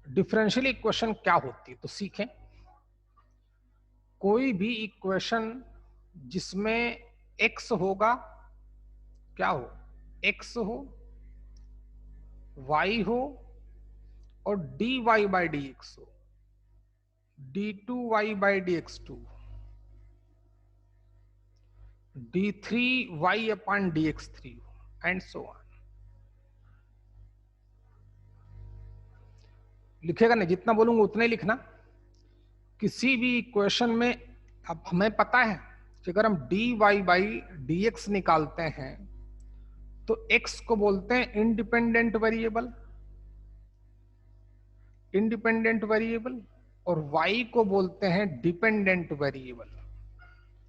Differential equation क्या होती है तो सीखें। कोई भी इक्वेशन जिसमें x होगा, क्या हो, x हो, y हो और dy बाई डी एक्स हो, d2y by D x two, d3y upon d x three हो एंड सो ऑन। लिखेगा नहीं, जितना बोलूंगा उतना ही लिखना। किसी भी इक्वेशन में अब हमें पता है कि अगर हम dy बाई dx निकालते हैं तो x को बोलते हैं इंडिपेंडेंट वेरिएबल, और y को बोलते हैं डिपेंडेंट वेरिएबल।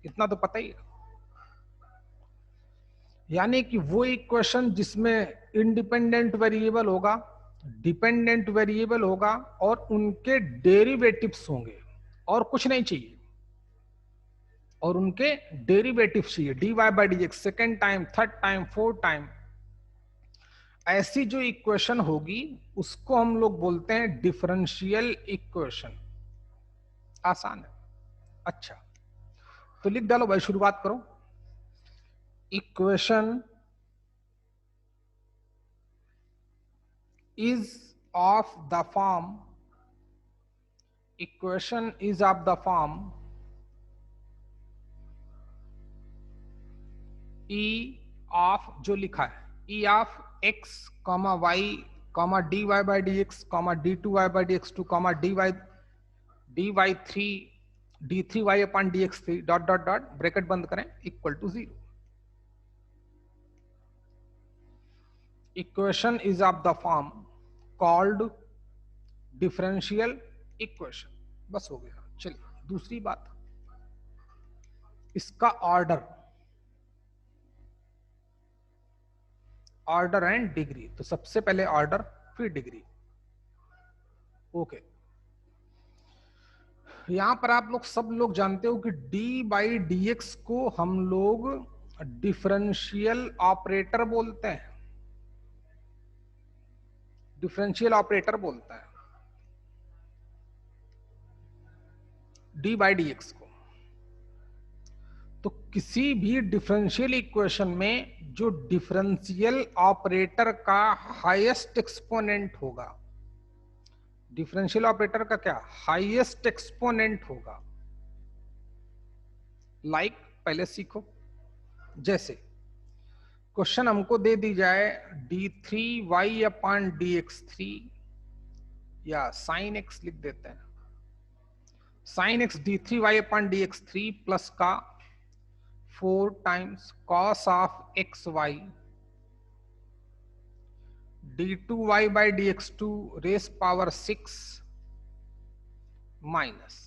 इतना तो पता ही है। यानी कि वो इक्वेशन जिसमें इंडिपेंडेंट वेरिएबल होगा, डिपेंडेंट वेरिएबल होगा और उनके डेरिवेटिव्स होंगे और कुछ नहीं चाहिए, और उनके डेरिवेटिव चाहिए, dy by D x second time, third time, fourth time. ऐसी जो इक्वेशन होगी उसको हम लोग बोलते हैं डिफरेंशियल इक्वेशन। आसान है। अच्छा तो लिख डालो भाई, शुरुआत करो। Equation is of the form, equation is of the form e of, जो लिखा है e of x comma y comma d Y by D x comma d two Y by D x two comma d y three d three y upon d x three dot dot dot bracket बंद करें equal to 0। Equation is of the form called differential equation. बस हो गया। चलिए दूसरी बात, इसका order, order and degree. तो सबसे पहले ऑर्डर फिर डिग्री। ओके, यहां पर आप लोग सब लोग जानते हो कि d बाई डी एक्स को हम लोग डिफरेंशियल ऑपरेटर बोलते हैं, डिफरेंशियल ऑपरेटर बोलता है d बाई डी एक्स को। तो किसी भी डिफरेंशियल इक्वेशन में जो डिफरेंशियल ऑपरेटर का हाईएस्ट एक्सपोनेंट होगा, डिफरेंशियल ऑपरेटर का क्या हाईएस्ट एक्सपोनेंट होगा, लाइक पहले सीखो। जैसे क्वेश्चन हमको दे दी जाए d3y upon d x three, या साइन एक्स लिख देते हैं, sine x d3y upon d x three plus का 4 times cos of x y d2y by D x two raise power 6 minus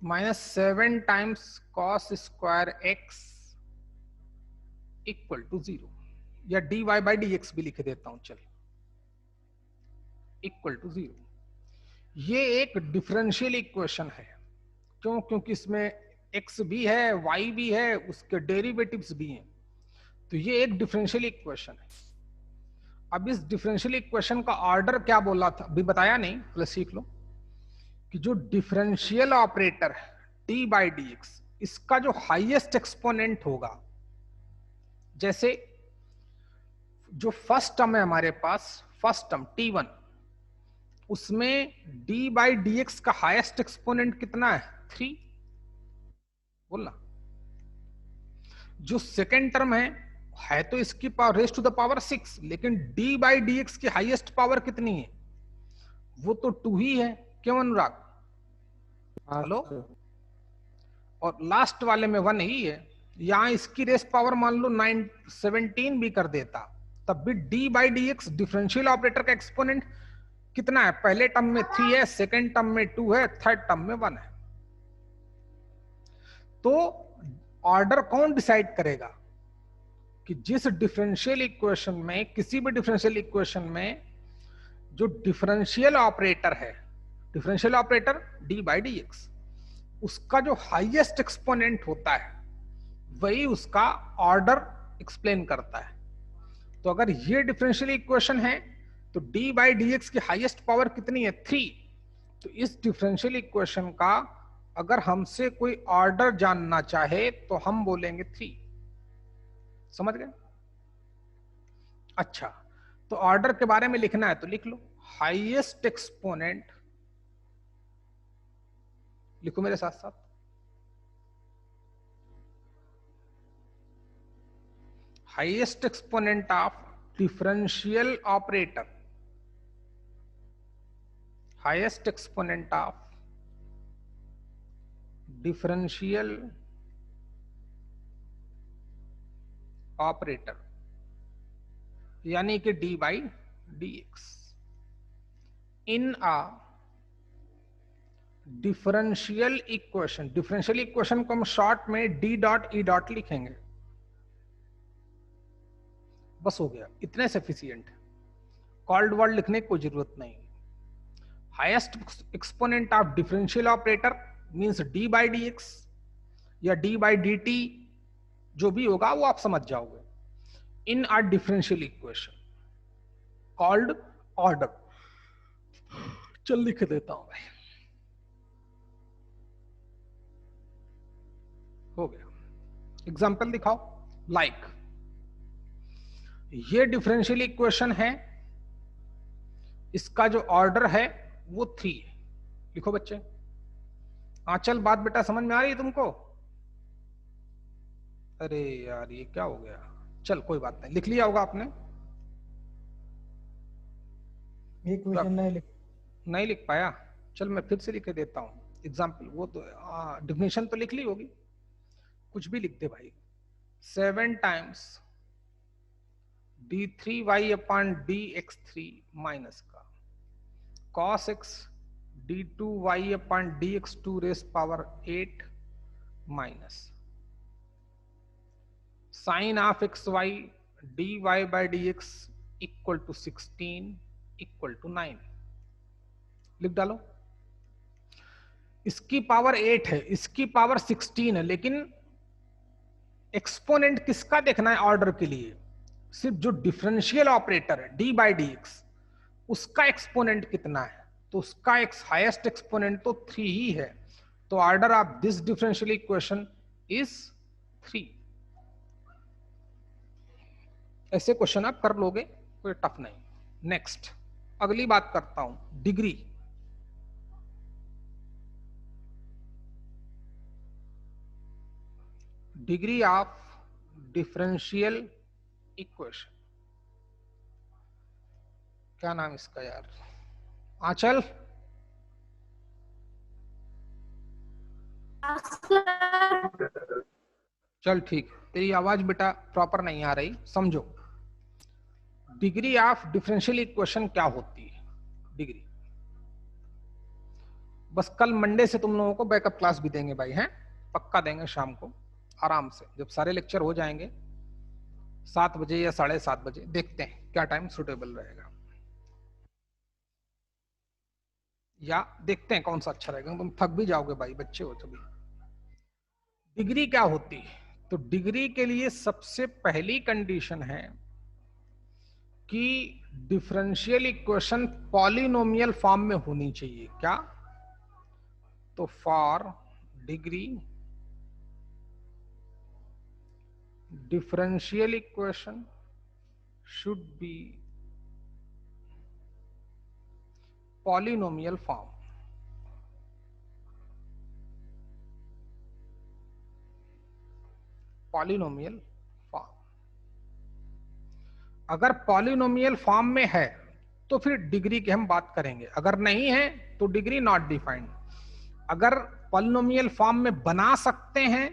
-7 times cos square x equal to 0, या dy by D x भी लिख देता हूं, चलिए equal to 0। ये एक differential equation है। क्यों? क्योंकि इसमें x भी है, y भी है, उसके डेरिवेटिव्स भी हैं, तो ये एक डिफरेंशियल इक्वेशन है। अब इस डिफरेंशियल इक्वेशन का ऑर्डर क्या बोला था अभी बताया नहीं, प्लस सीख लो कि जो डिफरेंशियल ऑपरेटर है d बाई डी एक्स, इसका जो हाईएस्ट एक्सपोनेंट होगा, जैसे जो फर्स्ट टर्म है हमारे पास, फर्स्ट टर्म t1, उसमें d बाई डी एक्स का हाईएस्ट एक्सपोनेंट कितना है 3, बोलना। जो सेकेंड टर्म है तो इसकी power raise to the power 6, लेकिन d बाई डी एक्स की हाईएस्ट पावर कितनी है, वो तो 2 ही है। क्यों अनुराग? हेलो? और लास्ट वाले में 1 ही है। यहां इसकी रेस पावर मान लो 17 भी कर देता, तब भी d by D x differential operator का एक्सपोनेंट कितना है, पहले टर्म में 3 है, सेकेंड टर्म में 2 है, थर्ड टर्म में 1 है। तो ऑर्डर कौन डिसाइड करेगा कि जिस डिफरेंशियल इक्वेशन में, किसी भी डिफरेंशियल इक्वेशन में जो डिफरेंशियल ऑपरेटर है, differential operator d by D x, उसका जो हाईएस्ट एक्सपोनेंट होता है वही उसका ऑर्डर एक्सप्लेन करता है। तो अगर ये डिफरेंशियल इक्वेशन है तो डी बाई डी एक्स की हाईएस्ट पावर कितनी है? 3। तो इस डिफरेंशियल इक्वेशन का अगर हमसे कोई ऑर्डर जानना चाहे तो हम बोलेंगे 3। समझ गए? अच्छा, तो ऑर्डर के बारे में लिखना है तो लिख लो, हाईएस्ट एक्सपोनेंट, लिखो मेरे साथ साथ, highest exponent of differential operator, highest exponent of differential operator यानी कि d by D x in a differential equation. Differential equation को हम शॉर्ट में डी डॉट ई डॉट लिखेंगे, बस हो गया, इतने सफिशियंट, कॉल्ड वर्ड लिखने की कोई जरूरत नहीं। Highest exponent of differential operator means D by D x या डी बाई डी टी, जो भी होगा वो आप समझ जाओगे, इन are differential equation called order. चल लिख देता हूं भाई, हो गया। एग्जाम्पल दिखाओ। लाइक ये डिफरेंशियल इक्वेशन है, इसका जो ऑर्डर है वो 3 है। लिखो बच्चे। आंचल बात बेटा समझ में आ रही है तुमको? अरे यार ये क्या हो गया? चल कोई बात नहीं, लिख लिया होगा आपने। ये क्वेश्चन नहीं लिख पाया? चल मैं फिर से लिख देता हूं एग्जाम्पल। वो तो डिफिनेशन तो लिख ली होगी, कुछ भी लिख दे भाई। 7 times d3y upon dx3 minus का cos x d2y upon dx2 raise power 8 minus sine of xy dy by dx equal to 16 equal to 9। लिख डालो। इसकी पावर 8 है, इसकी पावर 16 है, लेकिन एक्सपोनेंट किसका देखना है ऑर्डर के लिए? सिर्फ जो डिफरेंशियल ऑपरेटर है डी बाई डी एक्स, उसका एक्सपोनेंट कितना है? तो उसका हाईएस्ट एक्सपोनेंट तो 3 ही है। तो order of this differential equation is 3। ऐसे क्वेश्चन आप कर लोगे, कोई टफ नहीं। नेक्स्ट अगली बात करता हूं, degree. Degree of differential equation, क्या नाम इसका यार? आंचल चल ठीक, तेरी आवाज बेटा प्रॉपर नहीं आ रही, समझो। डिग्री ऑफ डिफरेंशियल इक्वेशन क्या होती है? डिग्री, बस कल मंडे से तुम लोगों को बैकअप क्लास भी देंगे भाई, हैं? पक्का देंगे शाम को आराम से, जब सारे लेक्चर हो जाएंगे 7 बजे या 7:30 बजे, देखते हैं क्या टाइम सुटेबल रहेगा, या देखते हैं कौन सा अच्छा रहेगा। तुम थक भी जाओगे भाई, बच्चे हो तभी। डिग्री क्या होती है? तो डिग्री के लिए सबसे पहली कंडीशन है कि डिफरेंशियल इक्वेशन पॉलिनोमियल फॉर्म में होनी चाहिए। क्या? तो for degree differential equation should be polynomial form। Polynomial form, अगर पॉलिनोमियल फॉर्म में है तो फिर डिग्री की हम बात करेंगे, अगर नहीं है तो डिग्री नॉट डिफाइंड। अगर पॉलिनोमियल फॉर्म में बना सकते हैं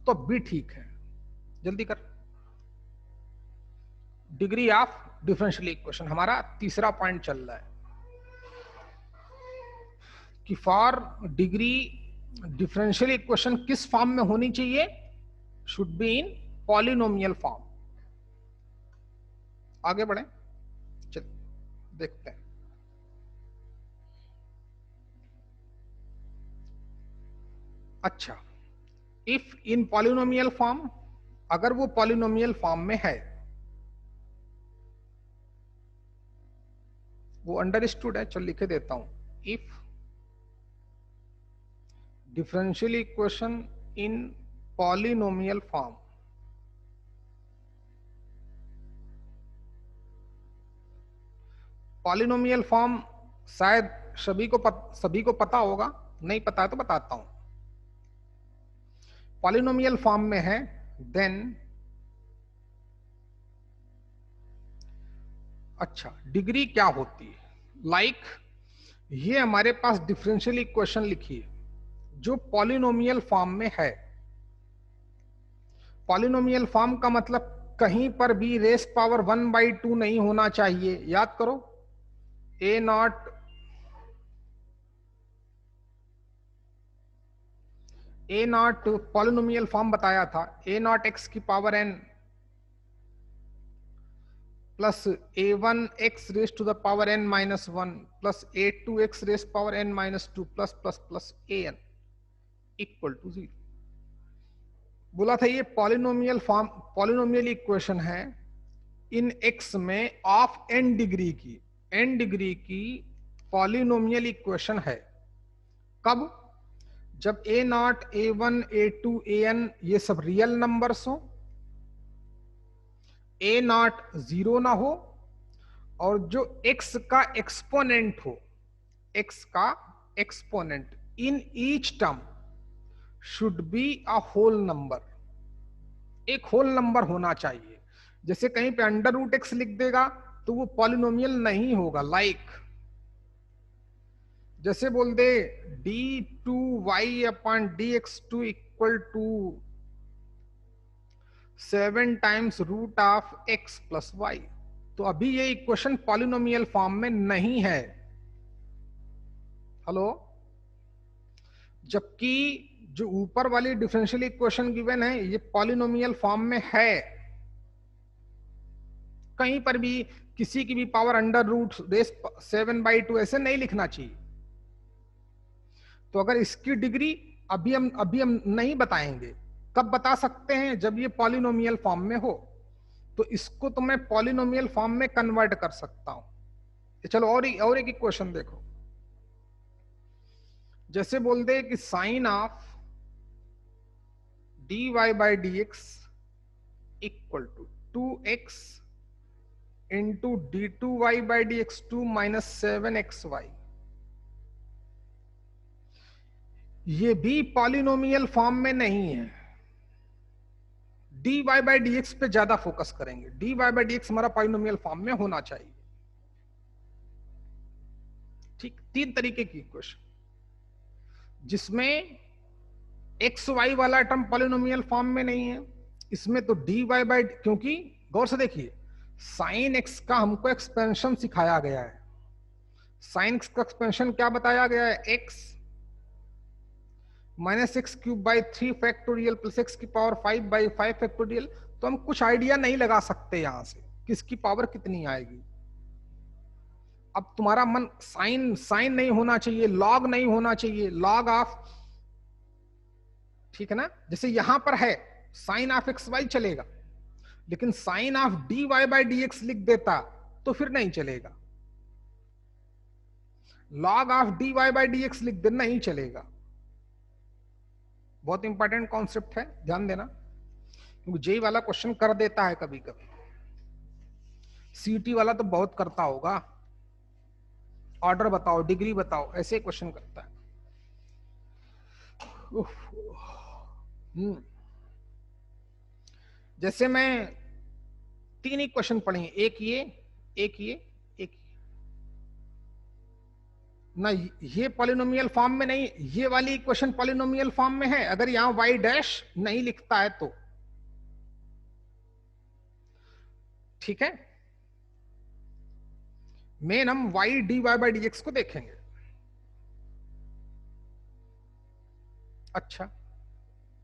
तो भी ठीक है। जल्दी कर। डिग्री ऑफ डिफरेंशियल इक्वेशन हमारा तीसरा पॉइंट चल रहा है कि फॉर डिग्री डिफरेंशियल इक्वेशन किस फॉर्म में होनी चाहिए? Should be in polynomial form. आगे बढ़े, चल देखते हैं। अच्छा, इफ इन पॉलिनोमियल फॉर्म, अगर वो पॉलिनोमियल फॉर्म में है, वो अंडरस्टूड है, चल लिखे देता हूं, if differential equation in polynomial form, polynomial form शायद सभी को पता होगा, नहीं पता है तो बताता हूं। पॉलिनोमियल फॉर्म में है, देन अच्छा डिग्री क्या होती है, लाइक ये हमारे पास डिफरेंशियल इक्वेशन लिखी है जो पॉलिनोमियल फॉर्म में है। पॉलिनोमियल फॉर्म का मतलब कहीं पर भी रेस पावर 1/2 नहीं होना चाहिए, याद करो। ए नॉट पॉलिनोमियल फॉर्म बताया था, ए नॉट एक्स की power n plus a1 x raise to the power n minus 1 plus a2 x raise power n minus 2 plus plus plus an equal to 0। बोला था ये पॉलिनोमियल फॉर्म, पॉलिनोमियल इक्वेशन है in x में of n degree की polynomial equation है। कब? जब a not a1 a2 an ये सब रियल नंबर्स हो, a नॉट 0 ना हो, और जो x का एक्सपोनेंट हो, x का exponent in each term should be a whole number, एक होल नंबर होना चाहिए। जैसे कहीं पे अंडर रूट एक्स लिख देगा तो वो पॉलिनोमियल नहीं होगा। लाइक जैसे बोल दे d2y upon dx2 equal to 7 times root of x plus y, तो अभी ये इक्वेशन पॉलिनोमियल फॉर्म में नहीं है। हेलो, जबकि जो ऊपर वाली डिफरेंशियल इक्वेशन गिवन है ये पॉलिनोमियल फॉर्म में है। कहीं पर भी किसी की भी पावर अंडर रूट रेस 7/2 ऐसे नहीं लिखना चाहिए। तो अगर इसकी डिग्री अभी हम नहीं बताएंगे, कब बता सकते हैं? जब ये पॉलिनोमियल फॉर्म में हो, तो इसको तो मैं पॉलिनोमियल फॉर्म में कन्वर्ट कर सकता हूं। चलो और एक इक्वेशन देखो। जैसे बोल दे कि sine of dy/dx equal to 2x into d2y/dx2 minus 7xy, ये भी पॉलिनोमियल फॉर्म में नहीं है। dy/dx पे ज्यादा फोकस करेंगे। dy/dx हमारा पॉलिनोमियल फॉर्म में होना चाहिए। ठीक, 3 तरीके की इक्वेशन जिसमें एक्स वाई वाला टर्म पॉलिनोमियल फॉर्म में नहीं है। इसमें तो dy/, क्योंकि गौर से देखिए साइन एक्स का हमको एक्सपेंशन सिखाया गया है। साइन एक्स का एक्सपेंशन क्या बताया गया है? x minus x cube by 3 factorial plus x की पावर 5/5 फैक्टोरियल। तो हम कुछ आइडिया नहीं लगा सकते यहां से किसकी पावर कितनी आएगी। अब तुम्हारा मन साइन नहीं होना चाहिए, लॉग नहीं होना चाहिए, लॉग ऑफ, ठीक है ना। जैसे यहां पर है साइन ऑफ एक्स वाई चलेगा, लेकिन साइन ऑफ dy/dx लिख देता तो फिर नहीं चलेगा। लॉग ऑफ dy/dx लिख देना नहीं चलेगा। बहुत इंपॉर्टेंट कॉन्सेप्ट है, ध्यान देना, क्योंकि जेई वाला क्वेश्चन कर देता है कभी कभी। सीटी वाला तो बहुत करता होगा, ऑर्डर बताओ, डिग्री बताओ, ऐसे क्वेश्चन करता है। जैसे मैं 3 ही क्वेश्चन पढ़ेंगे, एक ये, एक ये, एक ये ना। ये पॉलिनोमियल फॉर्म में नहीं, ये वाली इक्वेशन पॉलिनोमियल फॉर्म में है अगर यहां y डैश नहीं लिखता है तो। ठीक है, मेन हम y dy/dx को देखेंगे। अच्छा,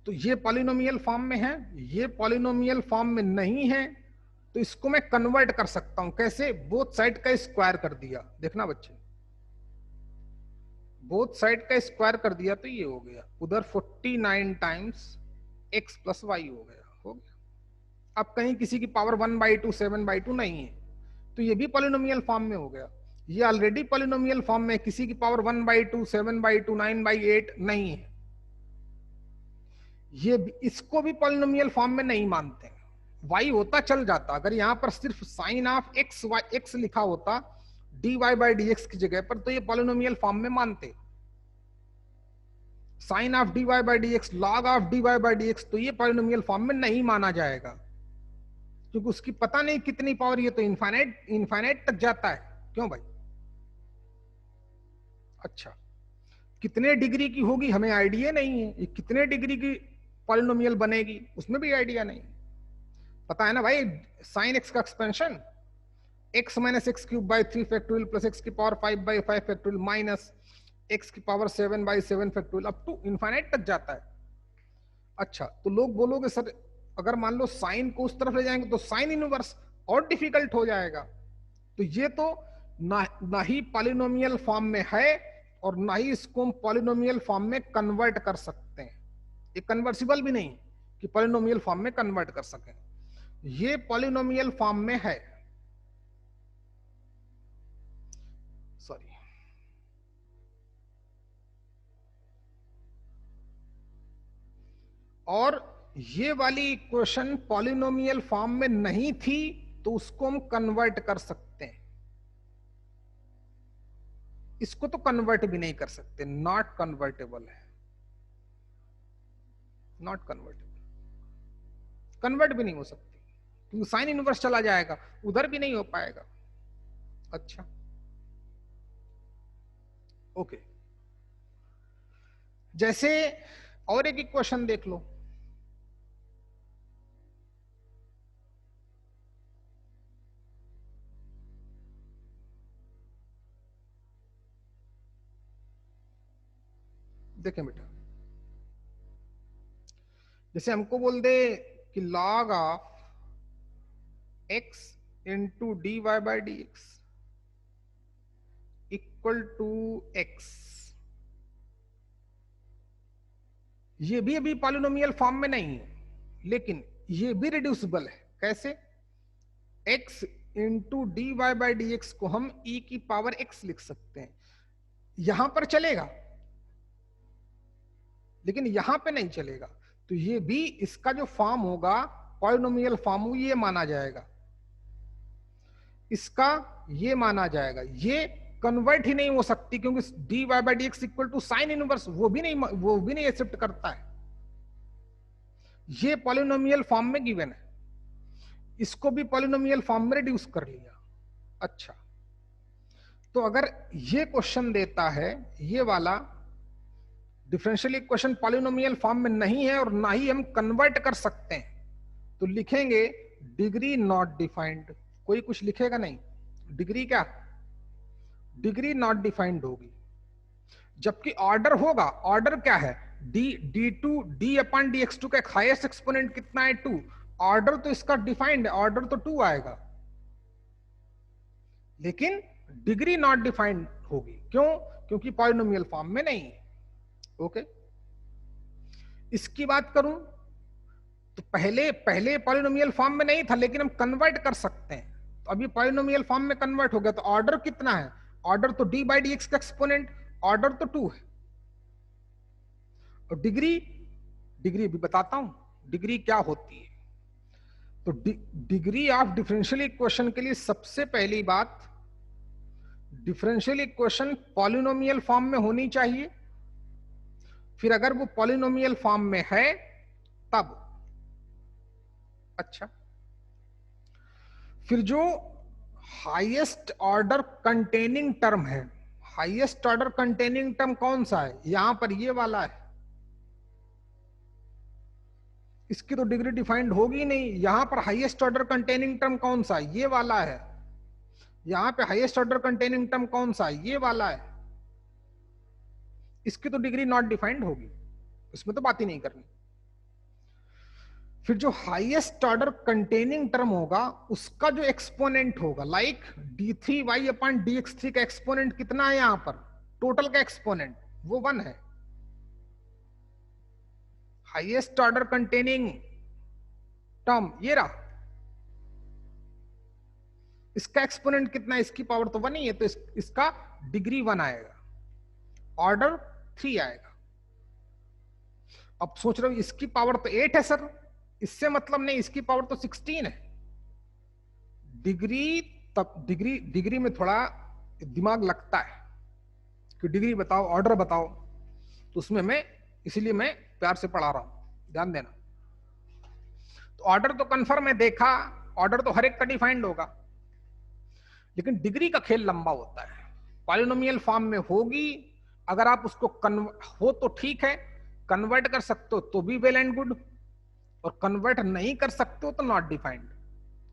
तो ये पॉलिनोमियल फॉर्म में है, ये पॉलिनोमियल फॉर्म में नहीं है, तो इसको मैं कन्वर्ट कर सकता हूं। कैसे? बोथ साइड का स्क्वायर कर दिया। देखना बच्चे, बोथ साइड का स्क्वायर कर दिया तो ये हो गया, उधर 49 टाइम्स x प्लस वाई हो गया। अब कहीं किसी की पावर 1/2 7/2 नहीं है, तो ये भी पॉलिनोमियल फॉर्म में हो गया। ये ऑलरेडी पॉलिनोमियल फॉर्म में, किसी की पावर 1/2 7/2 9/8 नहीं है। ये इसको भी पॉलिनोमियल फॉर्म में नहीं मानते। y होता चल जाता, अगर यहां पर सिर्फ साइन ऑफ x x लिखा होता dy बाई dx की जगह पर, तो ये पॉलिनोमियल फॉर्म में मानते। Sine of dy by dx, log of dy by dx, तो ये पॉलिनोमियल फॉर्म में नहीं माना जाएगा, क्योंकि उसकी पता नहीं कितनी पावर, ये तो इनफाइनाइट तक जाता है। क्यों भाई? अच्छा, कितने डिग्री की होगी हमें आइडिया नहीं है, ये कितने डिग्री की पॉलिनोमियल बनेगी उसमें भी आइडिया नहीं। पता है ना भाई, साइन एक्स का expansion x minus x cube by 3 factorial plus x की पावर 5/5 फैक्टोरियल माइनस एक्स की power 7/7 factorial, up to infinite तक जाता है। अच्छा, तो लोग बोलोगे सर अगर मान लो साइन को उस तरफ ले जाएंगे तो साइन इनवर्स और डिफिकल्ट हो जाएगा। तो ये तो ना ही पॉलिनोमियल फॉर्म में है और ना ही इसको हम पॉलिनोमियल फॉर्म में कन्वर्ट कर सकते हैं। ये कन्वर्सिबल भी नहीं कि पॉलिनोमियल फॉर्म में कन्वर्ट कर सकें। ये पॉलिनोमियल फॉर्म में है, सॉरी, और ये वाली इक्वेशन पॉलिनोमियल फॉर्म में नहीं थी तो उसको हम कन्वर्ट कर सकते हैं। इसको तो कन्वर्ट भी नहीं कर सकते, नॉट कन्वर्टेबल है, नॉट कन्वर्टेबल, कन्वर्ट भी नहीं हो सकती क्योंकि साइन इनवर्स चला जाएगा, उधर भी नहीं हो पाएगा। अच्छा, ओके। जैसे और एक इक्वेशन देख लो, देखें बेटा, जैसे हमको बोल दे कि log of x into d Y by D x equal to x, ये भी अभी पॉलिनोमियल फॉर्म में नहीं है, लेकिन ये भी रिड्यूसिबल है। कैसे? x into d Y by D x को हम e की पावर x लिख सकते हैं, यहां पर चलेगा लेकिन यहां पे नहीं चलेगा। तो ये भी इसका जो फॉर्म होगा पॉलिनोमियल फॉर्म ये माना जाएगा, इसका ये माना जाएगा। ये कन्वर्ट ही नहीं हो सकती क्योंकि d Y by D x equal to sine inverse, वो भी नहीं एक्सेप्ट करता है। ये पॉलिनोमियल फॉर्म में गिवन है, इसको भी पॉलिनोमियल फॉर्म में रिड्यूस कर लिया। अच्छा, तो अगर ये क्वेश्चन देता है, ये वाला डिफरेंशियल इक्वेशन पॉलिनोमियल फॉर्म में नहीं है और ना ही हम कन्वर्ट कर सकते हैं, तो लिखेंगे डिग्री नॉट डिफाइंड। कोई कुछ लिखेगा नहीं, डिग्री क्या, डिग्री नॉट डिफाइंड होगी। जबकि ऑर्डर होगा, ऑर्डर क्या है, d2 d अपन dx2 का हाईएस्ट एक्सपोनेंट कितना है 2, ऑर्डर तो इसका डिफाइंड है, ऑर्डर तो 2 आएगा, लेकिन डिग्री नॉट डिफाइंड होगी। क्यों? क्योंकि पॉलिनोमियल फॉर्म में नहीं है। ओके, इसकी बात करूं तो पहले पॉलिनोमियल फॉर्म में नहीं था, लेकिन हम कन्वर्ट कर सकते हैं। तो अभी पॉलिनोमियल फॉर्म में कन्वर्ट हो गया, तो ऑर्डर कितना है, ऑर्डर तो डी बाई डी एक्स का एक्सपोनेंट, ऑर्डर तो 2 है। और डिग्री भी बताता हूं डिग्री क्या होती है। तो डिग्री ऑफ डिफरेंशियल इक्वेशन के लिए सबसे पहली बात, डिफरेंशियल इक्वेशन पॉलिनोमियल फॉर्म में होनी चाहिए। फिर अगर वो पॉलिनोमियल फॉर्म में है तब, अच्छा, फिर जो हाईएस्ट ऑर्डर कंटेनिंग टर्म है, हाईएस्ट ऑर्डर कंटेनिंग टर्म कौन सा है, यहां पर ये वाला है, इसकी तो डिग्री डिफाइंड होगी नहीं। यहां पर हाईएस्ट ऑर्डर कंटेनिंग टर्म कौन सा है, ये वाला है। यहां पे हाईएस्ट ऑर्डर कंटेनिंग टर्म कौन सा है, ये वाला है, इसकी तो डिग्री नॉट डिफाइंड होगी, इसमें तो बात ही नहीं करनी। फिर जो हाईएस्ट ऑर्डर कंटेनिंग टर्म होगा उसका जो एक्सपोनेंट होगा, लाइक d3y अपन dx3 का एक्सपोनेंट कितना है यहां पर टोटल का एक्सपोनेंट वो 1 है। हाईएस्ट ऑर्डर कंटेनिंग टर्म ये रहा, इसका एक्सपोनेंट कितना है, इसकी पावर तो 1 ही है, तो इसका डिग्री 1 आएगा, ऑर्डर 3 आएगा। अब सोच रहे हो इसकी पावर तो 8 है सर, इससे मतलब नहीं, इसकी पावर तो 16 है। डिग्री तब डिग्री में थोड़ा दिमाग लगता है कि डिग्री बताओ, ऑर्डर बताओ, तो उसमें मैं इसलिए मैं प्यार से पढ़ा रहा हूं, ध्यान देना। तो ऑर्डर तो कंफर्म है, देखा, ऑर्डर तो हर एक का डिफाइंड होगा, लेकिन डिग्री का खेल लंबा होता है। पॉलिनोमियल फॉर्म में होगी, अगर आप उसको हो तो ठीक है, कन्वर्ट कर सकते हो तो भी वेल एंड गुड, और कन्वर्ट नहीं कर सकते हो तो नॉट डिफाइंड,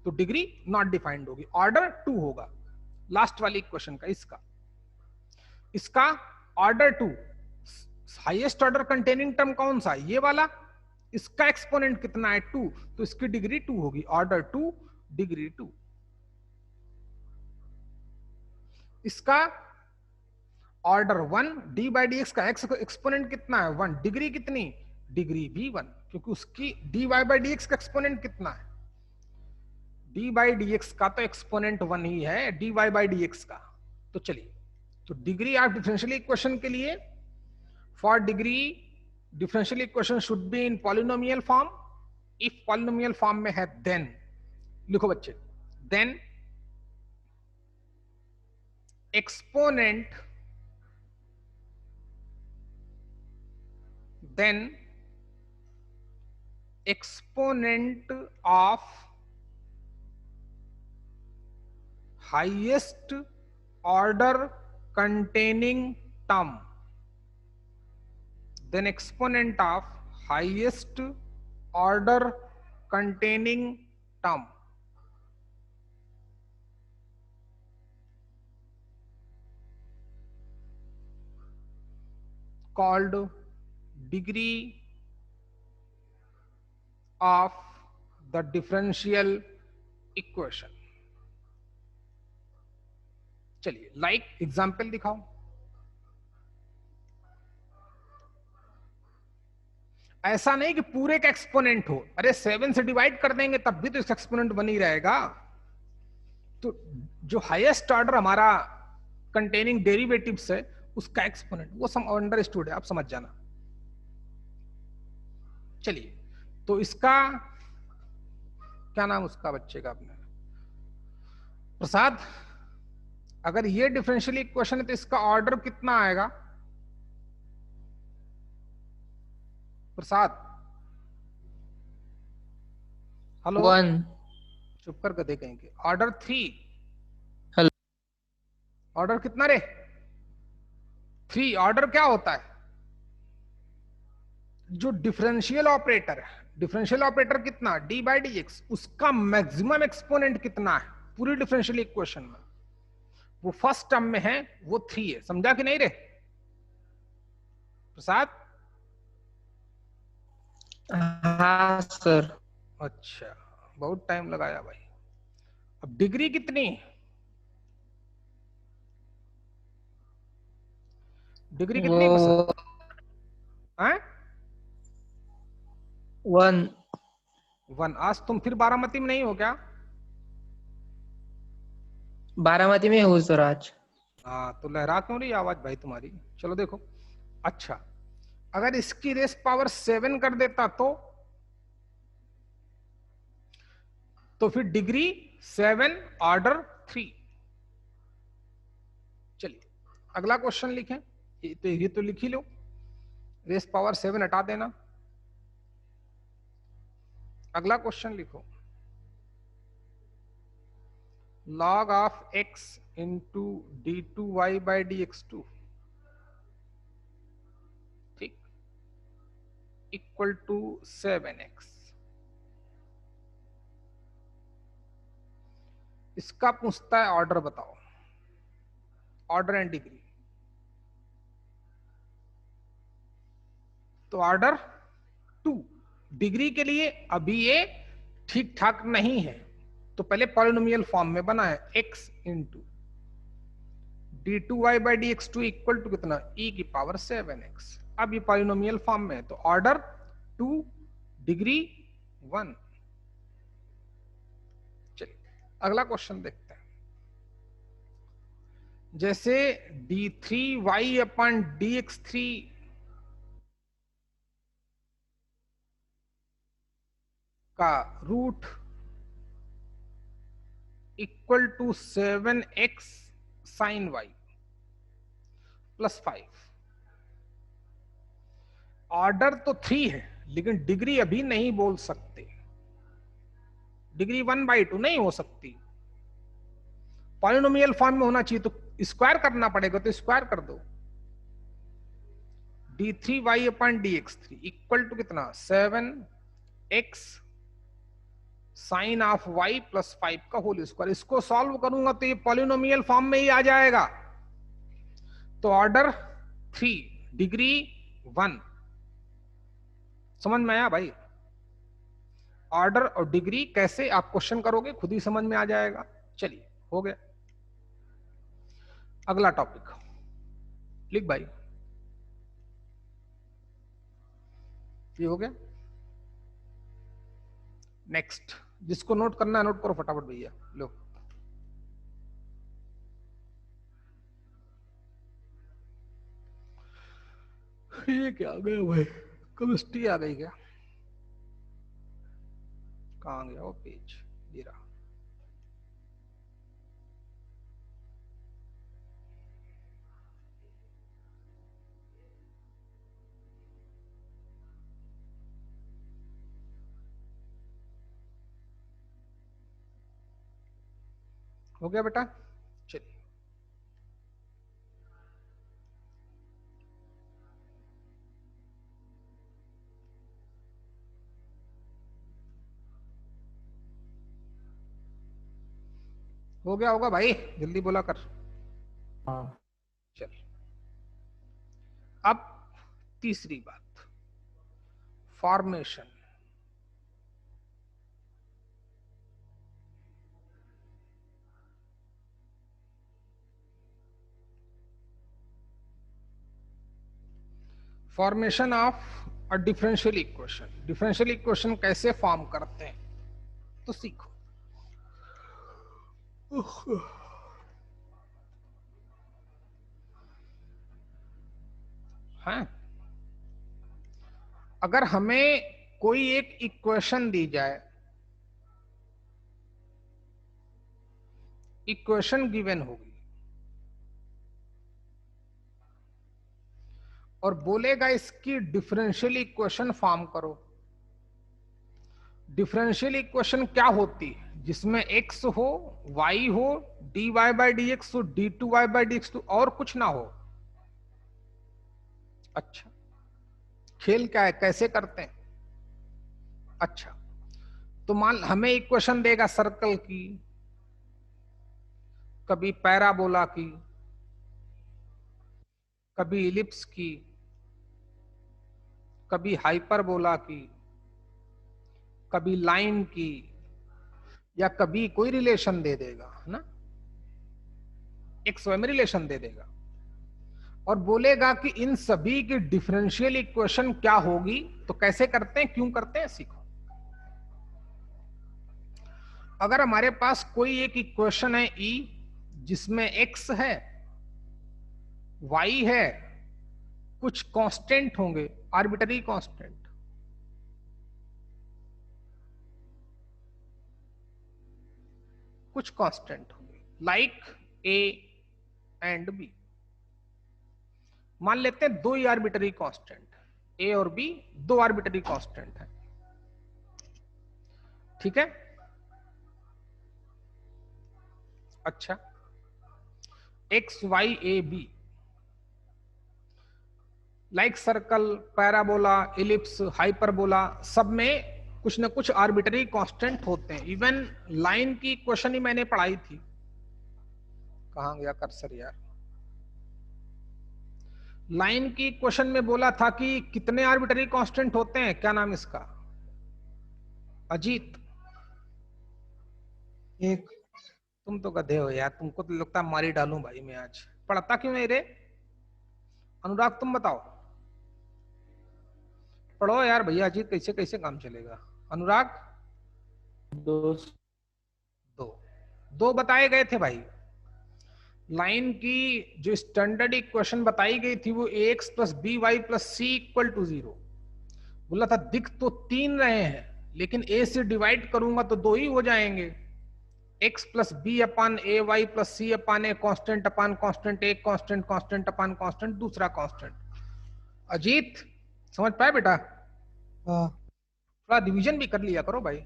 तो डिग्री नॉट डिफाइंड होगी, ऑर्डर 2 होगा। लास्ट वाली इक्वेशन का इसका order 2, highest order containing term कौन सा, ये वाला, इसका एक्सपोनेंट कितना है 2, तो इसकी डिग्री 2 होगी, ऑर्डर 2 डिग्री 2। इसका order 1 D by D x का एक्सपोनेंट कितना है 1, डिग्री कितनी, डिग्री भी 1, क्योंकि उसकी d Y by D x का एक्सपोनेंट कितना है, डी बाई डी एक्स का तो एक्सपोनेंट 1 ही है d Y by D x का। तो चलिए, तो डिग्री ऑफ डिफरेंशियल इक्वेशन के लिए, for degree differential equation should be in polynomial form, if polynomial form में है देन, लिखो बच्चे, then exponent of highest order containing term, then exponent of highest order containing term called degree of the differential equation। चलिए like example दिखाओ। ऐसा नहीं कि पूरे का एक्सपोनेंट हो, अरे 7 से डिवाइड कर देंगे तब भी तो इसका एक्सपोनेंट बन ही रहेगा। तो जो हाईएस्ट ऑर्डर हमारा कंटेनिंग डेरिवेटिव्स है उसका एक्सपोनेंट, वो सम अंडरस्टूड है, आप समझ जाना। चलिए, तो इसका क्या नाम उसका बच्चे का अपने प्रसाद, अगर ये डिफरेंशियल इक्वेशन है तो इसका ऑर्डर कितना आएगा प्रसाद? हेलो, 1। चुप कर गधे कहीं के। ऑर्डर 3। हेलो, ऑर्डर कितना रे? 3। ऑर्डर क्या होता है? जो डिफरेंशियल ऑपरेटर है, डिफरेंशियल ऑपरेटर कितना, डी बाई डी एक्स, उसका मैक्सिमम एक्सपोनेंट कितना है पूरी डिफरेंशियल इक्वेशन में, वो फर्स्ट टर्म में है, वो 3 है। समझा कि नहीं रे प्रसाद? हाँ सर। अच्छा, बहुत टाइम लगाया भाई। अब डिग्री कितनी, डिग्री कितनी वो 1। आज तुम फिर बारामती में नहीं हो क्या? बारामती में हूँ सर आज। हाँ, तो लहरा क्यों रही आवाज भाई तुम्हारी? चलो देखो, अच्छा अगर इसकी रेस पावर 7 कर देता तो फिर डिग्री 7 ऑर्डर 3। चलिए अगला क्वेश्चन लिखें, ये तो लिख ही लो, रेस पावर 7 हटा देना। अगला क्वेश्चन लिखो, log of x into d2y by dx2, ठीक, इक्वल टू 7x। इसका पूछता है ऑर्डर बताओ, ऑर्डर एंड डिग्री। तो ऑर्डर 2, डिग्री के लिए अभी ये ठीक ठाक नहीं है, तो पहले पॉलिनोमियल फॉर्म में बना है x into d2y by dx2 equal to कितना, e की पावर 7x। अब ये पॉलिनोमियल फॉर्म में है तो ऑर्डर 2 डिग्री 1। चलिए अगला क्वेश्चन देखते हैं। जैसे d3y अपन dx3 का root equal to 7x sine y plus 5। Order तो 3 है लेकिन डिग्री अभी नहीं बोल सकते, डिग्री 1/2 नहीं हो सकती, पॉलिनोमियल फॉर्म में होना चाहिए तो स्क्वायर करना पड़ेगा, तो स्क्वायर कर दो। d3y upon dx3 equal to कितना 7x sign of y plus 5 का होल स्क्वायर। इसको सॉल्व करूंगा तो ये पॉलिनोमियल फॉर्म में ही आ जाएगा। तो ऑर्डर 3 डिग्री 1। समझ में आया भाई? ऑर्डर और डिग्री कैसे आप क्वेश्चन करोगे खुद ही समझ में आ जाएगा। चलिए हो गया। अगला टॉपिक लिख भाई, ये हो गया। नेक्स्ट, जिसको नोट करना है नोट करो फटाफट भैया। लो ये क्या आ गया भाई, केमिस्ट्री आ गई क्या? कहाँ गया वो पेज, ये रहा। हो गया बेटा? चलिए हो गया होगा भाई, जल्दी बोला कर। हाँ चल अब तीसरी बात, formation. Formation of a differential equation. Differential equation कैसे फॉर्म करते हैं तो सीखो। हाँ, अगर हमें कोई एक इक्वेशन दी जाए, इक्वेशन गिवन होगी और बोलेगा इसकी डिफरेंशियल इक्वेशन फॉर्म करो। डिफरेंशियल इक्वेशन क्या होती है? जिसमें x हो, y हो, dy बाई dx हो, d2y बाई dx2 और कुछ ना हो। अच्छा, खेल क्या है, कैसे करते हैं? अच्छा, तो मान हमें इक्वेशन देगा सर्कल की, कभी पैराबोला की, कभी इलिप्स की, कभी हाइपरबोला की, कभी लाइन की, या कभी कोई रिलेशन दे देगा, है ना, एक्स वाई में रिलेशन दे देगा और बोलेगा कि इन सभी की डिफरेंशियल इक्वेशन क्या होगी। तो कैसे करते हैं, क्यों करते हैं, सीखो। अगर हमारे पास कोई एक इक्वेशन है E जिसमें x है, y है, कुछ कांस्टेंट होंगे, आर्बिटरी कांस्टेंट, कुछ कांस्टेंट होंगे लाइक a एंड b। मान लेते हैं 2 ही आर्बिटरी कांस्टेंट, a और b 2 आर्बिटरी कांस्टेंट है, ठीक है। अच्छा, x y a b, like circle, parabola, ellipse, hyperbola, सब में कुछ ना कुछ आर्बिटरी कांस्टेंट होते हैं। इवन लाइन की इक्वेशन ही मैंने पढ़ाई थी, कहां गया कर्सर यार। लाइन की इक्वेशन में बोला था कि कितने आर्बिटरी कांस्टेंट होते हैं, क्या नाम इसका, अजीत? एक। तुम तो गधे हो यार, तुमको तो लगता है मारी डालूं भाई मैं आज। पढ़ता क्यों नहीं रे? अनुराग तुम बताओ, पढ़ो यार भैया जी, कैसे कैसे काम चलेगा। अनुराग? दो। दो, दो बताए गए थे भाई। लाइन की जो स्टैंडर्ड इक्वेशन बताई गई थी वो ax plus b y plus c equal to 0। बोला था दिख तो तीन रहे हैं, लेकिन a से डिवाइड करूंगा तो दो ही हो जाएंगे। x प्लस बी अपान ए वाई प्लस सी अपान ए, कॉन्स्टेंट अपान कॉन्स्टेंट, एक कॉन्स्टेंट, कॉन्स्टेंट अपान कॉन्स्टेंट, दूसरा कॉन्स्टेंट। अजीत समझ पाए बेटा? हाँ। थोड़ा रिवीजन भी कर लिया करो भाई,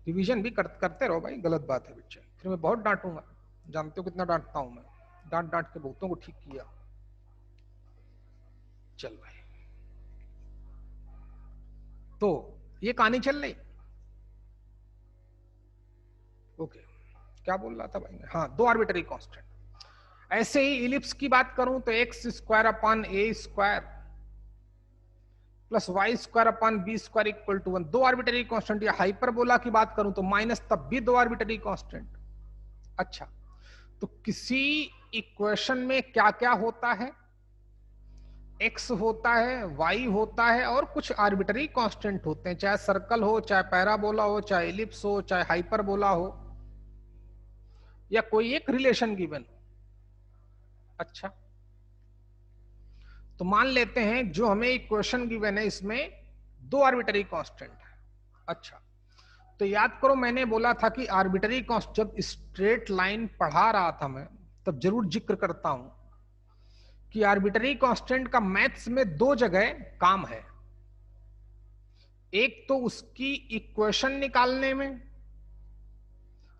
रिवीजन भी करते रहो भाई, गलत बात है बच्चे, फिर मैं बहुत डांटूंगा। जानते हो कितना डांटता हूं मैं, डांट डांट के बहुतों को ठीक किया। चल भाई, तो ये कहानी चल रही। ओके, क्या बोल रहा था भाई मैं? हाँ, दो आर्बिटरी कांस्टेंट। ऐसे ही इलिप्स की बात करूं तो x square upon a square plus y square upon b square equal to 1, दो आर्बिटरी कांस्टेंट। या हाइपरबोला की बात करूं तो माइनस, तब भी दो आर्बिटरी कांस्टेंट। अच्छा, तो किसी इक्वेशन में क्या क्या होता है? x होता है, y होता है, और कुछ आर्बिटरी कांस्टेंट होते हैं, चाहे सर्कल हो, चाहे पैराबोला हो, चाहे एलिप्स हो, चाहे हाइपरबोला हो, या कोई एक रिलेशन गिवन। अच्छा, तो मान लेते हैं जो हमें इक्वेशन गिवन है इसमें दो आर्बिटरी कांस्टेंट है। अच्छा, तो याद करो मैंने बोला था कि आर्बिटरी कांस्टेंट, जब स्ट्रेट लाइन पढ़ा रहा था मैं तब जरूर जिक्र करता हूं कि आर्बिटरी कांस्टेंट का मैथ्स में दो जगह काम है। एक तो उसकी इक्वेशन निकालने में,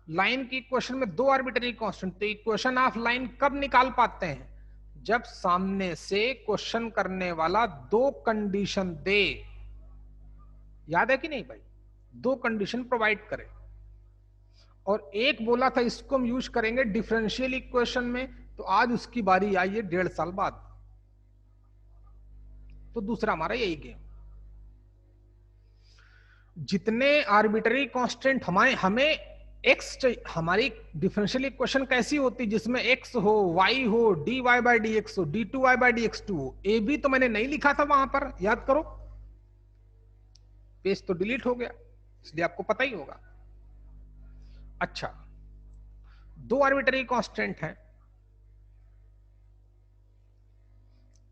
लाइन की इक्वेशन में दो आर्बिटरी कांस्टेंट, तो इक्वेशन ऑफ लाइन कब निकाल पाते हैं? जब सामने से क्वेश्चन करने वाला दो कंडीशन दे। याद है कि नहीं भाई? दो कंडीशन प्रोवाइड करे। और एक बोला था इसको हम यूज करेंगे डिफरेंशियल इक्वेशन में, तो आज उसकी बारी आई है 1.5 साल बाद। तो दूसरा हमारा यही गेम। जितने आर्बिटरी कांस्टेंट हमें एक्स चाहिए, हमारी डिफरेंशियल इक्वेशन कैसी होती जिसमें एक्स हो, वाई हो, D Y by D x हो, D two Y by D x two हो। ए बी तो मैंने नहीं लिखा था वहां पर, याद करो, पेज तो डिलीट हो गया, इसलिए आपको पता ही होगा। अच्छा, दो आर्बिटरी कांस्टेंट हैं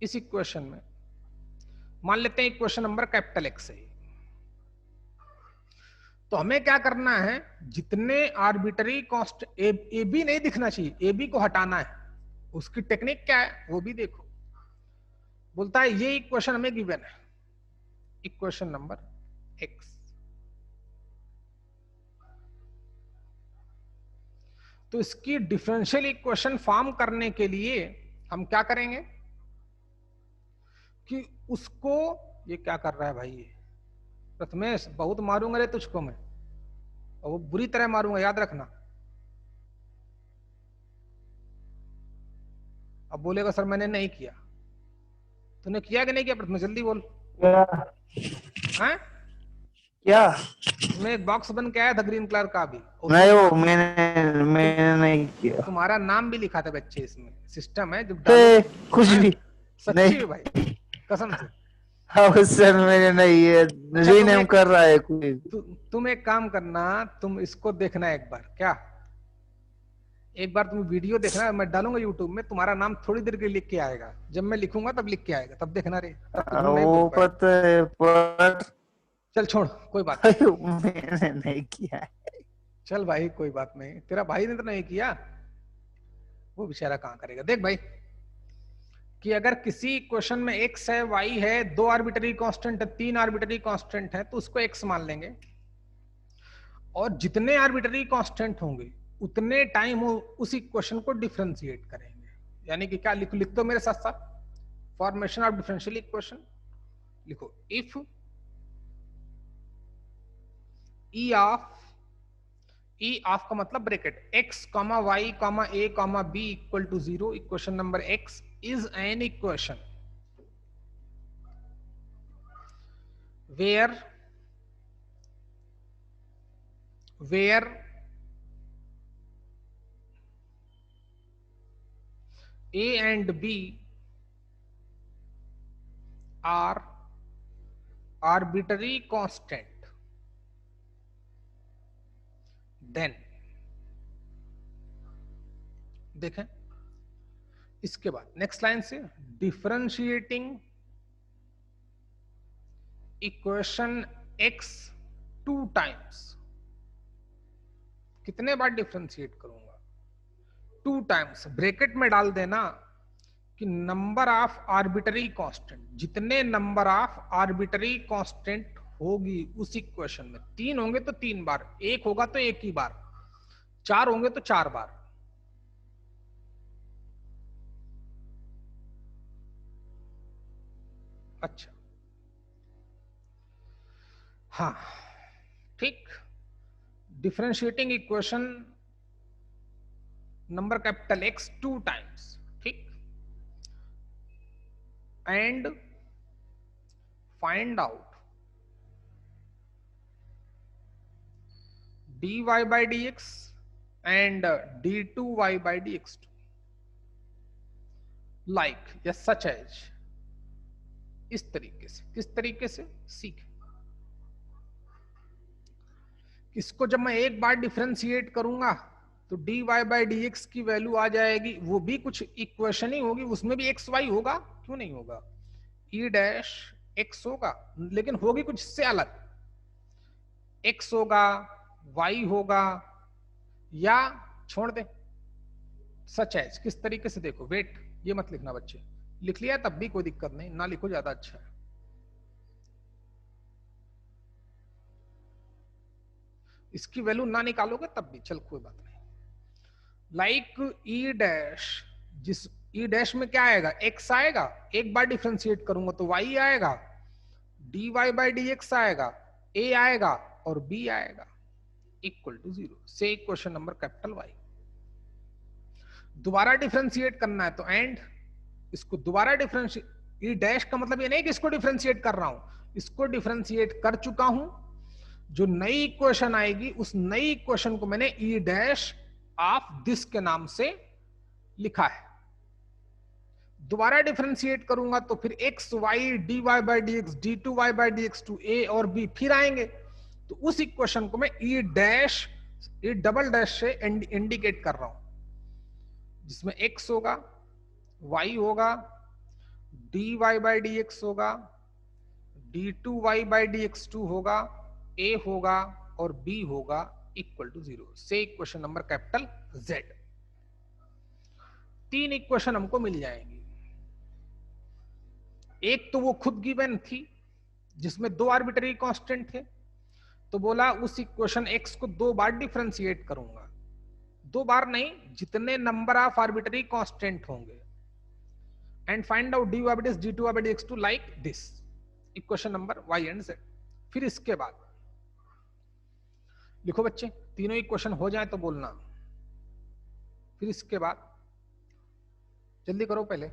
इस इक्वेशन में। मान लेते हैं इक्वेशन नंबर कैपिटल एक्स है, तो हमें क्या करना है? जितने आर्बिटरी कांस्ट, ए बी नहीं दिखना चाहिए, ए बी को हटाना है। उसकी टेक्निक क्या है वो भी देखो। बोलता है ये इक्वेशन हमें गिवन है, इक्वेशन नंबर एक्स। तो इसकी डिफरेंशियल इक्वेशन फॉर्म करने के लिए हम क्या करेंगे कि उसको, ये क्या कर रहा है भाई ये प्रथमेश, बहुत मारूंगा रे तुझको मैं, और वो बुरी तरह मारूंगा, याद रखना। अब बोलेगा सर मैंने नहीं किया। तूने किया कि नहीं किया प्रथमेश, जल्दी बोल। क्या? हैं? क्या? मैं एक बॉक्स बन के आया था ग्रीन कलर का भी, नहीं, वो मैंने नहीं किया। तुम्हारा नाम भी लिखा था बच्चे, इसमें सिस्टम है जब ए, डालो। कुछ भी सच्ची नहीं। है भाई, कसम से। हाँ सर, मैंने नहीं, ये अच्छा, रीनेम कर रहा है कोई। तुम एक काम करना, तुम इसको देखना एक बार, क्या एक बार तुम वीडियो देखना, मैं डालूंगा यूट्यूब में, तुम्हारा नाम थोड़ी देर के लिख के आएगा, जब मैं लिखूंगा तब लिख के आएगा, तब देखना रे, तब तो झूठ नहीं बोल वो पाए। पता है, पर चल छोड़, कोई बात नहीं। मैंने नहीं किया है। चल भाई कोई बात नहीं, तेरा भाई ने तो नहीं किया, वो बेचारा कहां करेगा। देख भाई कि अगर किसी इक्वेशन में x है, y है, दो आर्बिटरी कांस्टेंट है, तीन आर्बिटरी कांस्टेंट है, तो उसको x मान लेंगे। और जितने आर्बिटरी कांस्टेंट होंगे उतने टाइम उस इक्वेशन को डिफरेंशिएट करेंगे। यानी कि क्या लिख दो मेरे साथ साथ, फॉर्मेशन ऑफ डिफरेंशियल इक्वेशन लिखो। इफ ई ऑफ का मतलब bracket, x comma y comma a comma b equal to 0, equation number x is an equation where A and B are arbitrary constant, then देखें इसके बाद next line से differentiating equation x 2 times, कितने बार differentiate करूंगा? 2 times. Bracket में डाल देना कि नंबर ऑफ आर्बिटरी कांस्टेंट, जितने नंबर ऑफ आर्बिटरी कांस्टेंट होगी उस इक्वेशन में, 3 होंगे तो 3 बार, 1 होगा तो 1 ही बार, 4 होंगे तो 4 बार। अच्छा हाँ ठीक, differentiating equation number capital X 2 times, ठीक, and find out dy by dx and d2y by dx2 like या such as, इस तरीके से। किस तरीके से? सीख, इसको जब मैं एक बार डिफरेंशिएट करूंगा तो dy by dx की वैल्यू आ जाएगी, वो भी कुछ इक्वेशन ही होगी, उसमें भी एक्स वाई होगा, क्यों नहीं होगा, e डैश x होगा, लेकिन होगी कुछ इससे अलग, x होगा, y होगा, या छोड़ दे सच है। किस तरीके से? देखो वेट, ये मत लिखना बच्चे, लिख लिया तब भी कोई दिक्कत नहीं, ना लिखो ज्यादा अच्छा है। इसकी वैल्यू ना निकालोगे तब भी चल, कोई बात नहीं। लाइक ई डैश, जिस ई डैश में क्या आएगा? x आएगा, एक बार डिफरेंशिएट करूंगा तो y आएगा, dy by dx आएगा, a आएगा और b आएगा, इक्वल टू 0 से इक्वेशन नंबर कैपिटल Y। दोबारा डिफरेंशिएट करना है तो एंड, इसको दोबारा डिफरेंशिएट, ई डैश का मतलब ये नहीं कि इसको डिफरेंशिएट कर रहा हूं, इसको डिफरेंशिएट कर चुका हूं, जो नई इक्वेशन आएगी उस नई इक्वेशन को मैंने ई डैश ऑफ दिस के नाम से लिखा है। दोबारा डिफरेंशिएट करूंगा तो फिर x y dy by dx d2y by dx2 a और b फिर आएंगे, तो उस इक्वेशन को मैं ई डैश, ई डबल डैश से इंडिकेट कर रहा हूं, जिसमें x होगा, y होगा, dy by dx होगा, d2y by dx2 होगा, a होगा और b होगा, इक्वल टू 0 से equation number capital Z। 3 equation हमको मिल जाएंगी। एक तो वो खुद गिवन थी जिसमें 2 आर्बिट्ररी कांस्टेंट थे, तो बोला उस इक्वेशन x को 2 बार डिफरेंशिएट करूंगा, 2 बार नहीं, जितने नंबर ऑफ आर्बिट्ररी कांस्टेंट होंगे, and find out dy by dx d2y by dx2 like this, equation number y and z। फिर इसके बाद लिखो बच्चे, तीनों इक्वेशन हो जाए तो बोलना। फिर इसके बाद जल्दी करो पहले,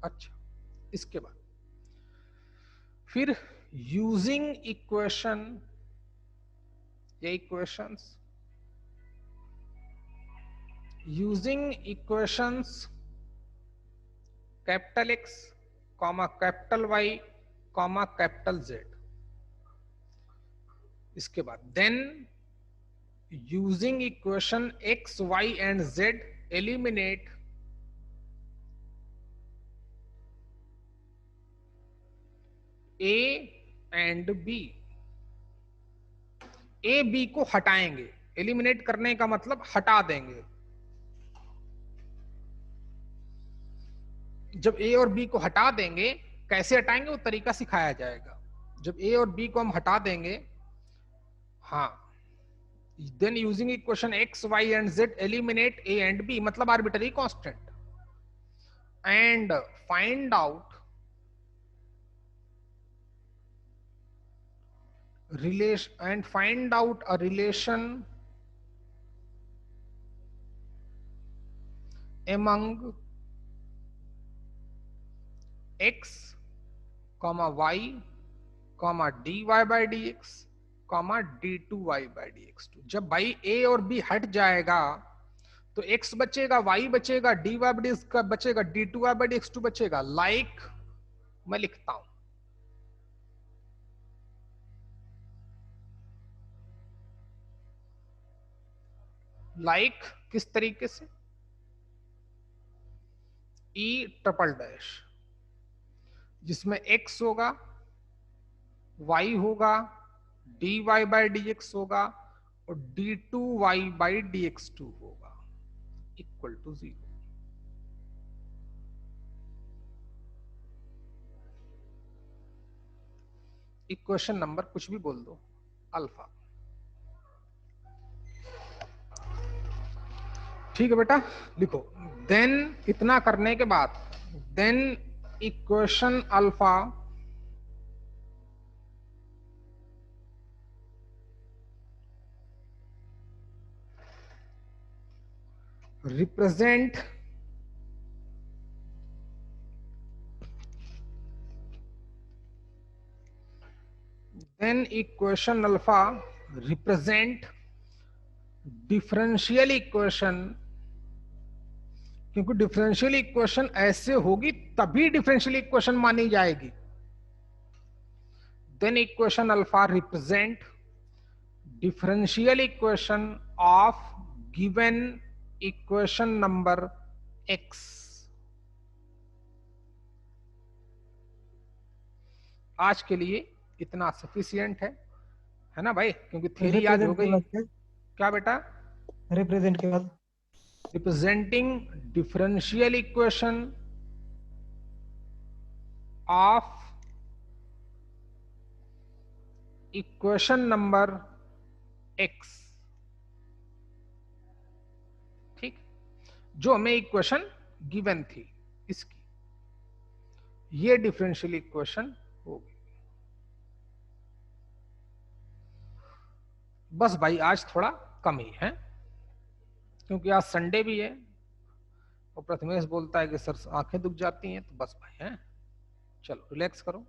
अच्छा इसके बाद फिर यूजिंग इक्वेशन या equations, using equations capital X कॉमा कैपिटल Y कॉमा कैपिटल Z। इसके बाद then using equation X Y and Z eliminate A and B। A B को हटाएंगे, एलिमिनेट करने का मतलब हटा देंगे। जब A और B को हटा देंगे, कैसे हटाएंगे वो तरीका सिखाया जाएगा। जब A और B को हम हटा देंगे, हाँ, then using equation X Y and Z eliminate A and B, मतलब arbitrary constant, and find out relation and find out a relation among x comma y comma dy by dx comma d2y/dx2। जब भाई a और b हट जाएगा तो x बचेगा, y बचेगा, dy/dx का बचेगा, d2y/dx2 बचेगा। लाइक मैं लिखता हूं, लाइक किस तरीके से, e ट्रिपल डैश, जिसमें x होगा, y होगा, dy/dx होगा और d2y/dx2 होगा इक्वल टू 0। इक्वेशन नंबर कुछ भी बोल दो, अल्फा। ठीक है बेटा, लिखो। देन इतना करने के बाद, then equation alpha represent differential equation, क्योंकि डिफरेंशियल इक्वेशन ऐसे होगी तभी डिफरेंशियल इक्वेशन मानी जाएगी। Then equation alpha represent differential equation of given equation number x। आज के लिए इतना सफिशियंट है ना भाई, क्योंकि थ्योरी याद हो गई। क्या बेटा? रिप्रेजेंट के बाद representing differential equation of equation number x। ठीक, जो हमें इक्वेशन गिवन थी इसकी, ये डिफरेंशियल इक्वेशन होगी। बस भाई आज थोड़ा कम ही है, क्योंकि आज संडे भी है और प्रथमेश बोलता है कि सर आंखें दुख जाती हैं, तो बस भाई है, चलो रिलैक्स करो।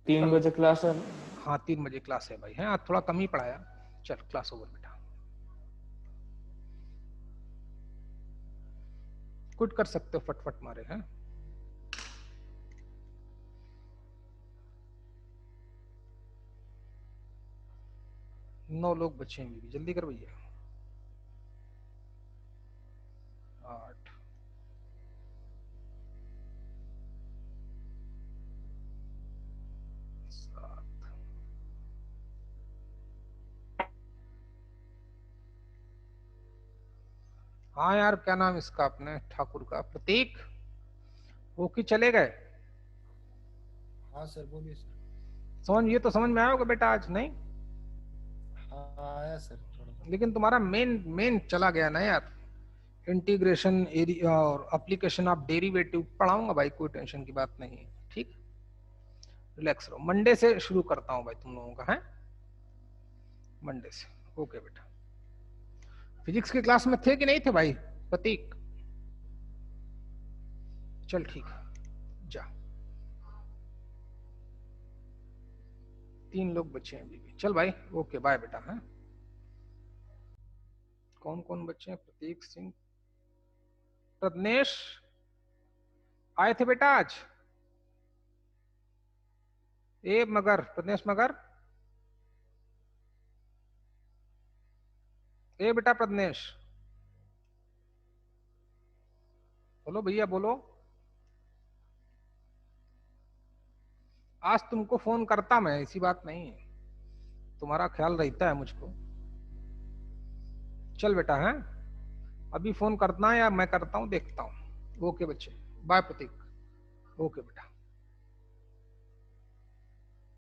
3 बजे क्लास है। हाँ 3 बजे क्लास है भाई, है आज थोड़ा कम ही पढ़ाया। चल क्लास ओवर बेटा, कुछ कर सकते हो, फटफट मारे हैं। नौ लोग बचे हैं भी, जल्दी कर भैया। 8 7 हाँ यार, क्या नाम इसका अपने ठाकुर का, प्रतीक, वो कि चले गए? हाँ सर बोलिए सर। समझ, ये तो समझ में आया होगा बेटा आज, नहीं? हाँ आया सर थोड़ा। लेकिन तुम्हारा मेन चला गया ना यार, इंटीग्रेशन एरिया और एप्लीकेशन ऑफ डेरिवेटिव। पढ़ाऊंगा भाई, कोई टेंशन की बात नहीं है। ठीक, रिलैक्स रहो। मंडे से शुरू करता हूं भाई तुम लोगों का, है मंडे से। ओके बेटा, फिजिक्स की क्लास में थे कि नहीं थे भाई प्रतीक? चल ठीक है, जा। 3 लोग बचे हैं अभी भी। चल भाई, ओके बाय बेटा। है कौन कौन बचे हैं? प्रतीक सिंह, प्रज्ञेश आए थे बेटा आज? ए मगर, प्रज्ञेश मगर, ए बेटा प्रज्ञेश, बोलो भैया बोलो। आज तुमको फोन करता मैं, ऐसी बात नहीं है, तुम्हारा ख्याल रहता है मुझको। चल बेटा, है अभी फोन करना है या मैं करता हूं, देखता हूं। ओके बच्चे, बाय प्रतीक। ओके बेटा।